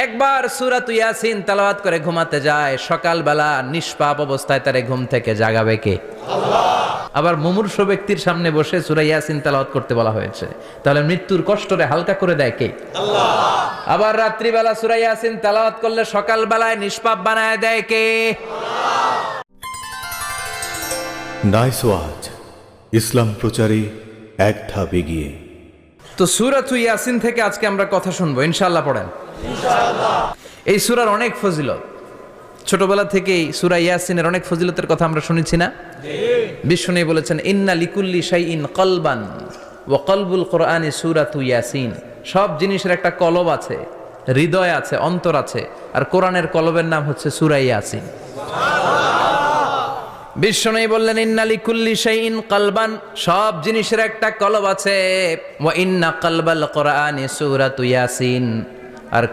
একবার সূরাত ইয়াসিন তেলাওয়াত করে ঘুমাতে যায়, সকালবেলা নিষ্পাপ অবস্থায় তারে ঘুম থেকে জাগাবে কে? আল্লাহ। আবার মুমূর্ষ ব্যক্তির সামনে বসে সূরা ইয়াসিন তেলাওয়াত করতে বলা হয়েছে, তাহলে মৃত্যুর কষ্টরে হালকা করে দেয় কে? আল্লাহ। আবার রাত্রিবেলা সূরা ইয়াসিন তেলাওয়াত করলে সকালবেলায় নিষ্পাপ বানায় দেয় কে? আল্লাহ। নাইস ওয়াজ, ইসলাম প্রচারে এক ধাপ এগিয়ে। তো সূরাত ইয়াসিন থেকে আজকে আমরা কথা শুনবো, ইনশাআল্লাহ। পড়েন ইনশাআল্লাহ। এই সূরার অনেক ফজিলত, ছোটবেলা থেকেই সূরা ইয়াসিনের অনেক ফজিলতের কথা আমরা শুনেছি না? বিশ্বনবী বলেছেন, ইন্না লিকুল্লি শাইইন কলবান ওয়া কলবুল কোরআনি সূরাতু ইয়াসিন। সব জিনিসের একটা কলব আছে, হৃদয় আছে, অন্তর আছে, আর কোরআনের কলবের নাম হচ্ছে সূরা ইয়াসিন। বিশ্বনবী বললেন, ইন্না লিকুল্লি শাইইন কলবান, সব জিনিসের একটা কলব আছে, ওয়া ইন্না কলবাল কোরআনি সূরাতু ইয়াসিন, আর